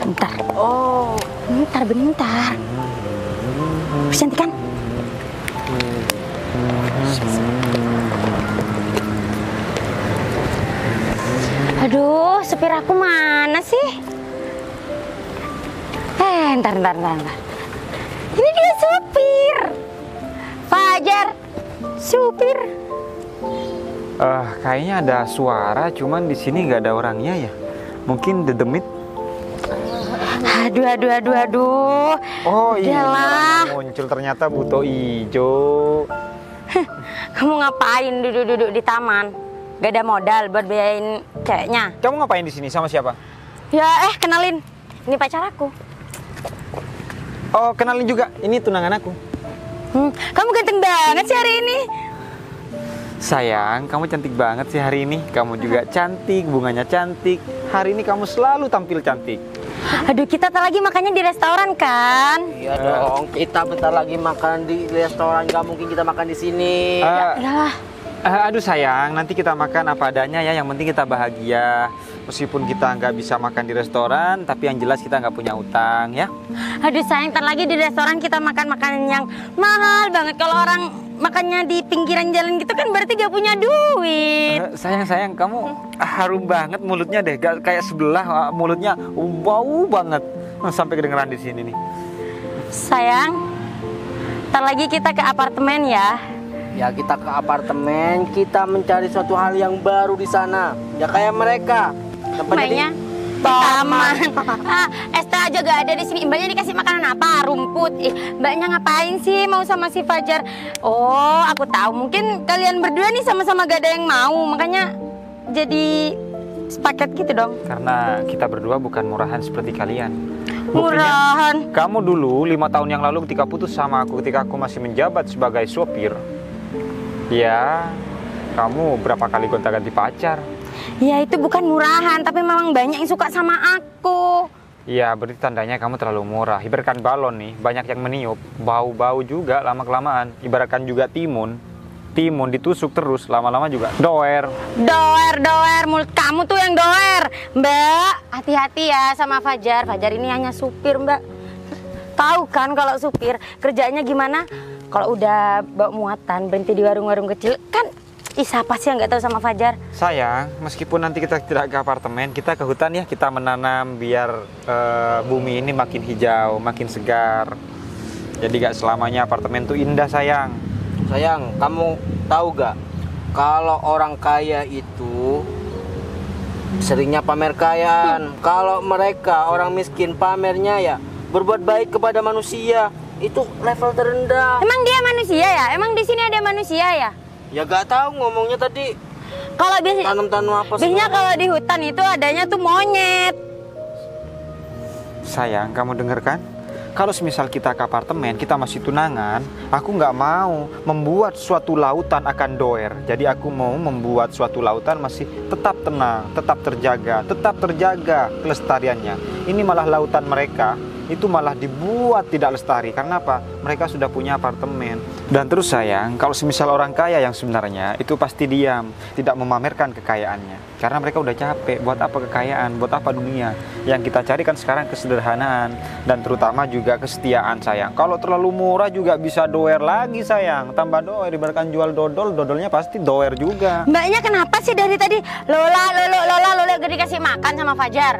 Bentar. Oh. Bentar. Bisa cantik kan? Aduh, supir aku mana sih? Ntar. Ini dia supir. Fajar, supir. Kayaknya ada suara, cuman di sini nggak ada orangnya ya. Mungkin dedemit. Aduh. Oh iya, Udahlah. muncul ternyata buto ijo. Kamu ngapain duduk-duduk di taman? Gak ada modal buat biayain ceweknya. Kamu ngapain di sini sama siapa? Ya, kenalin. Ini pacar aku. Oh, kenalin juga. Ini tunangan aku. Kamu ganteng banget sih hari ini. Sayang, kamu cantik banget sih hari ini. Kamu juga cantik, bunganya cantik. Hari ini kamu selalu tampil cantik. Aduh, kita lagi makannya di restoran kan? Iya dong, kita bentar lagi makan di restoran, nggak mungkin kita makan di sini. Yalah. Aduh sayang, nanti kita makan apa adanya ya. Yang penting kita bahagia. Meskipun kita nggak bisa makan di restoran, tapi yang jelas kita nggak punya utang ya. Aduh sayang, ntar lagi di restoran kita makan makanan yang mahal banget. Kalau orang makannya di pinggiran jalan gitu kan berarti gak punya duit. Sayang, kamu harum banget mulutnya deh. Gak kayak sebelah mulutnya bau banget. Sampai kedengeran di sini nih. Sayang, ntar lagi kita ke apartemen ya. Ya kita ke apartemen, kita mencari suatu hal yang baru di sana. Ya kayak mereka. Mainnya taman. Esta aja gak ada di sini. Mbaknya dikasih makanan apa? Rumput. Mbaknya ngapain sih mau sama si Fajar? Oh, aku tahu. Mungkin kalian berdua nih sama-sama gak ada yang mau. Makanya jadi sepaket gitu dong. Karena kita berdua bukan murahan seperti kalian. Murahan. Kamu dulu 5 tahun yang lalu ketika putus sama aku, ketika aku masih menjabat sebagai sopir, ya kamu berapa kali gonta-ganti pacar. Ya itu bukan murahan, tapi memang banyak yang suka sama aku. Ya berarti tandanya kamu terlalu murah. Ibaratkan balon nih, banyak yang meniup, bau-bau juga lama-kelamaan. Ibaratkan juga timun ditusuk terus, lama-lama juga doer. Doer, mulut kamu tuh yang doer. Mbak, hati-hati ya sama Fajar. Fajar ini hanya supir, Mbak. Tahu kan kalau supir kerjanya gimana? Kalau udah bawa muatan berhenti di warung-warung kecil kan, siapa sih yang nggak tahu sama Fajar? Sayang, meskipun nanti kita tidak ke apartemen, kita ke hutan ya, kita menanam biar bumi ini makin hijau, makin segar. Jadi gak selamanya apartemen tuh indah sayang. Sayang, kamu tahu gak? Kalau orang kaya itu seringnya pamer kekayaan. Kalau mereka orang miskin pamernya ya berbuat baik kepada manusia. Itu level terendah. Emang dia manusia ya? Emang di sini ada manusia ya? Ya gak tahu ngomongnya tadi. Kalau biasanya Tanam-tanam apa sih? biasanya kalau di hutan itu adanya tuh monyet. Sayang, kamu denger kan? Kalau semisal kita ke apartemen, kita masih tunangan, aku nggak mau membuat suatu lautan akan doer. Jadi aku mau membuat suatu lautan masih tetap tenang, tetap terjaga kelestariannya. Ini malah lautan mereka itu malah dibuat tidak lestari. Karena apa? Mereka sudah punya apartemen. Dan terus sayang, kalau semisal orang kaya yang sebenarnya itu pasti diam, tidak memamerkan kekayaannya. Karena mereka udah capek, buat apa kekayaan, buat apa dunia. Yang kita cari kan sekarang kesederhanaan dan terutama juga kesetiaan sayang. Kalau terlalu murah juga bisa doer lagi sayang. Tambah doer, ibaratkan jual dodol, dodolnya pasti doer juga. Mbaknya kenapa sih dari tadi Lola gak dikasih makan sama Fajar?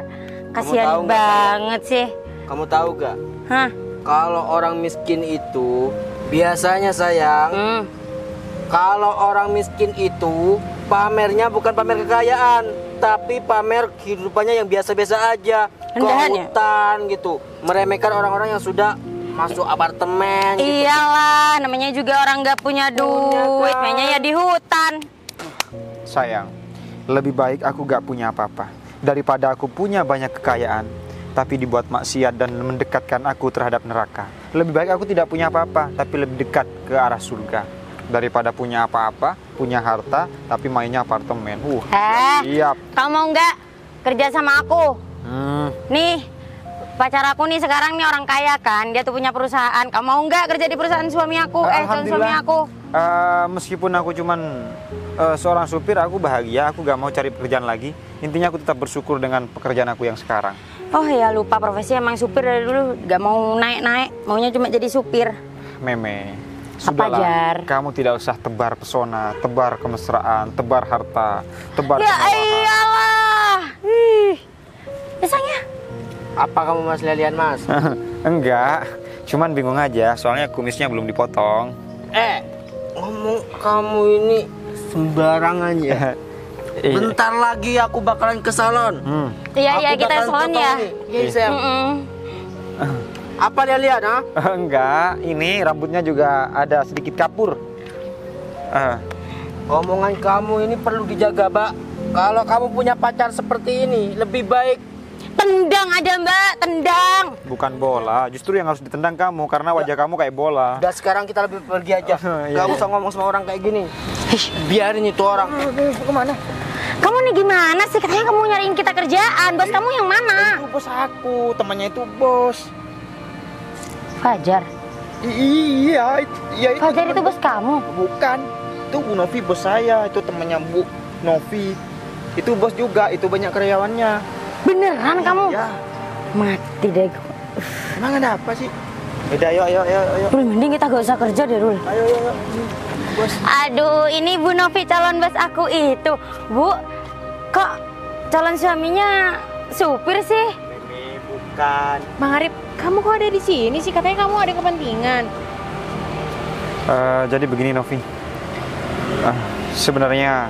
Kasihan banget sih. Kamu tahu gak? Hah? Kalau orang miskin itu biasanya sayang, kalau orang miskin itu pamernya bukan pamer kekayaan, tapi pamer kehidupannya yang biasa-biasa aja. Ke hutan gitu, meremehkan orang-orang yang sudah masuk apartemen gitu. Iyalah, namanya juga orang gak punya duit, mainnya ya di hutan. Sayang, lebih baik aku gak punya apa-apa. daripada aku punya banyak kekayaan, tapi dibuat maksiat dan mendekatkan aku terhadap neraka. Lebih baik aku tidak punya apa-apa, tapi lebih dekat ke arah surga. Daripada punya apa-apa, punya harta, tapi mainnya apartemen. Siap. Kamu mau nggak kerja sama aku? Nih, pacar aku nih sekarang nih orang kaya kan, dia tuh punya perusahaan. Kamu mau nggak kerja di perusahaan suami aku? Calon suami aku. Meskipun aku cuman seorang supir, aku bahagia. Aku gak mau cari pekerjaan lagi. Intinya aku tetap bersyukur dengan pekerjaan aku yang sekarang. Oh ya, lupa profesi emang supir dari dulu gak mau naik-naik, maunya cuma jadi supir. Meme, Apa, sudahlah. Jar? Kamu tidak usah tebar pesona, tebar kemesraan, tebar harta, tebar Ya kemewahan. iyalah. Biasanya. Apa kamu Mas Lelian Mas? Enggak, cuman bingung aja. Soalnya kumisnya belum dipotong. Ngomong kamu ini sembarangan ya. Bentar lagi aku bakalan ke salon. Iya, Aku kita bakalan salon potong ya. nih. Iya, Sam. Mm-mm. Apa dia lihat, ha? Enggak, ini rambutnya juga ada sedikit kapur. Omongan kamu ini perlu dijaga, Mbak. Kalau kamu punya pacar seperti ini, lebih baik Tendang aja Mbak, tendang. Bukan bola, justru yang harus ditendang kamu karena wajah kamu kayak bola. udah sekarang kita lebih pergi aja. Iya. Gak usah ngomong sama orang kayak gini. Biarin itu orang. Kemana? Kamu nih gimana sih? Katanya kamu nyariin kita kerjaan. Bos kamu yang mana? Itu bos aku, temannya itu bos. Fajar. Iya, itu. Fajar itu bos kamu. Bukan, itu Bu Novi bos saya, itu temannya Bu Novi. Itu bos juga, itu banyak karyawannya. Beneran kamu? Ya, Mati deh. emang ada apa sih? Udah, ayo. Rul, mending kita gak usah kerja deh, Rul. Ayo. Bos. Aduh, ini Bu Novi calon bos aku itu. Bu, kok calon suaminya supir sih? Ini bukan. Bang Arif, kamu kok ada di sini sih? Katanya kamu ada kepentingan. Jadi begini Novi, sebenarnya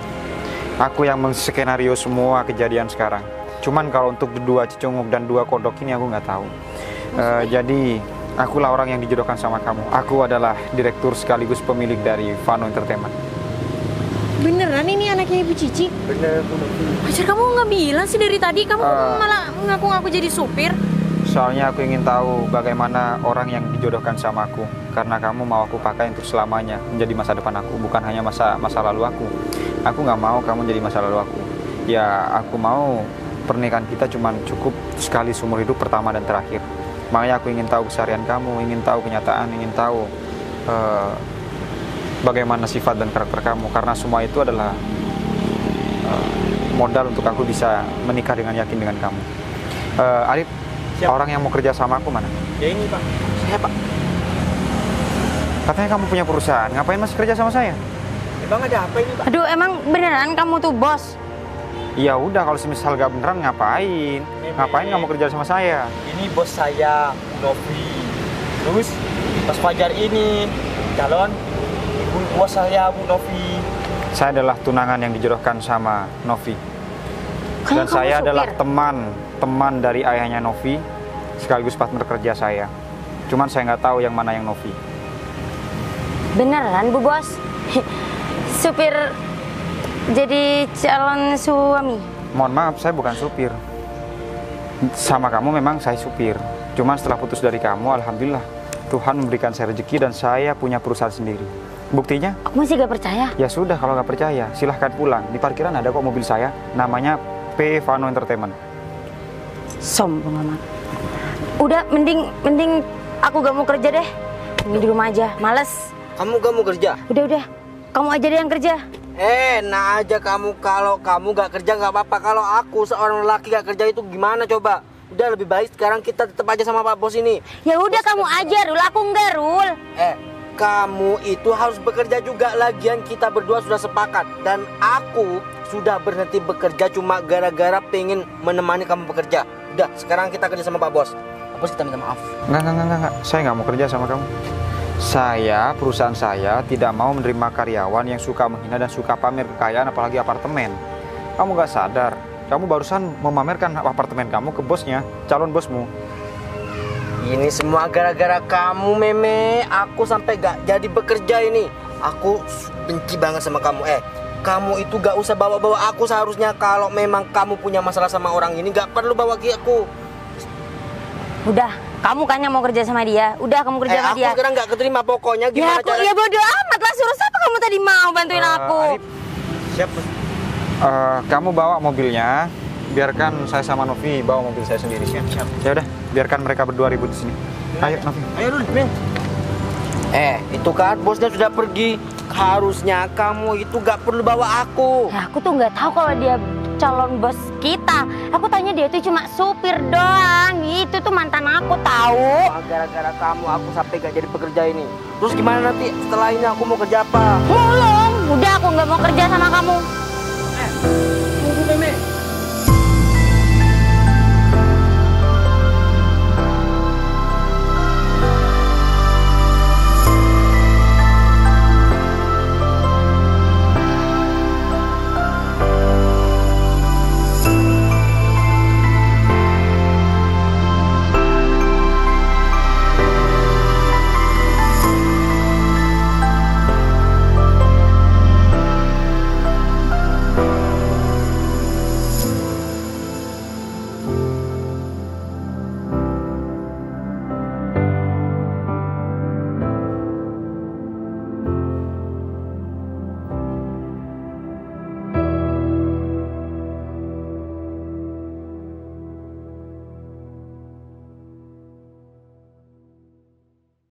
aku yang menskenario semua kejadian sekarang. Cuman kalau untuk dua cecunguk dan dua kodok ini aku nggak tahu. Jadi akulah orang yang dijodohkan sama kamu. Aku adalah direktur sekaligus pemilik dari Vano Entertainment. Beneran ini anaknya Ibu Cici? Bener Bu Novi. Pacar kamu nggak bilang sih dari tadi, kamu malah ngaku-ngaku jadi supir. Soalnya aku ingin tahu bagaimana orang yang dijodohkan sama aku. Karena kamu mau aku pakai untuk selamanya, menjadi masa depan aku, bukan hanya masa lalu aku. Aku nggak mau kamu jadi masa lalu aku. Ya, aku mau pernikahan kita cuma cukup sekali seumur hidup, pertama dan terakhir. Makanya aku ingin tahu keseharian kamu, ingin tahu kenyataan, ingin tahu bagaimana sifat dan karakter kamu. Karena semua itu adalah modal untuk aku bisa menikah dengan yakin dengan kamu. Arif, Siap. orang yang mau kerja sama aku mana? Ya ini Pak, saya Pak. Katanya kamu punya perusahaan, ngapain masih kerja sama saya? Emang ada apa ini Pak? Aduh, emang beneran kamu tuh bos? Ya udah, kalau semisal gak beneran ngapain? Ngapain kamu kerja sama saya? Ini bos saya, Bu Novi. Terus Mas Fajar ini calon ibu bos saya, Bu Novi. Saya adalah tunangan yang dijodohkan sama Novi. Dan Kayaknya kamu saya supir. adalah teman dari ayahnya Novi, sekaligus partner kerja saya. Cuman saya nggak tahu yang mana yang Novi. Beneran Bu Bos? Supir jadi calon suami? Mohon maaf, saya bukan supir. Sama kamu memang saya supir. Cuman setelah putus dari kamu, alhamdulillah Tuhan memberikan saya rezeki dan saya punya perusahaan sendiri. Buktinya? Aku masih gak percaya. Ya sudah, kalau nggak percaya silahkan pulang. Di parkiran ada kok mobil saya, namanya P Vano Entertainment. Sombong amat. Udah, mending aku gak mau kerja deh. Ini di rumah aja, males. Kamu gak mau kerja? Udah, kamu aja deh yang kerja. Nah aja kamu, kalau kamu gak kerja gak apa-apa. Kalau aku seorang lelaki gak kerja itu gimana coba? Udah, lebih baik sekarang kita tetap aja sama Pak Bos ini. Ya udah kamu aja, Rul. Aku enggak, Rul. Kamu itu harus bekerja juga. Lagian kita berdua sudah sepakat. Dan aku sudah berhenti bekerja cuma gara-gara pengen menemani kamu bekerja. Udah, sekarang kita kerja sama Pak Bos. Pak Bos, kita minta maaf. Enggak. Saya nggak mau kerja sama kamu. Perusahaan saya tidak mau menerima karyawan yang suka menghina dan suka pamer kekayaan, apalagi apartemen. Kamu nggak sadar, kamu barusan memamerkan apartemen kamu ke bosnya, calon bosmu. Ini semua gara-gara kamu, Meme. Aku sampai gak jadi bekerja ini. Aku benci banget sama kamu. kamu itu gak usah bawa-bawa aku seharusnya. Kalau memang kamu punya masalah sama orang ini, gak perlu bawa aku. Udah, kamu kan yang mau kerja sama dia. Udah, kamu kerja sama dia. Aku sekarang gak keterima pokoknya. Gimana Ya, caranya? ya bodo amat lah. Suruh siapa kamu tadi mau bantuin aku? Arif, Siap. kamu bawa mobilnya. Biarkan saya sama Novi bawa mobil saya sendiri. Siap. Ya udah, biarkan mereka berdua ribut di sini. Ayo, Novi. Ayo dulu, Min. Itu kan bosnya sudah pergi. Harusnya kamu itu gak perlu bawa aku. Ya, aku tuh nggak tahu kalau dia calon bos kita. Aku tanya dia tuh cuma supir doang. Itu tuh mantan aku tahu. Gara-gara kamu aku sampai gak jadi pekerja ini. Terus gimana nanti setelah ini aku mau kerja apa? Mulung. Udah, aku nggak mau kerja sama kamu.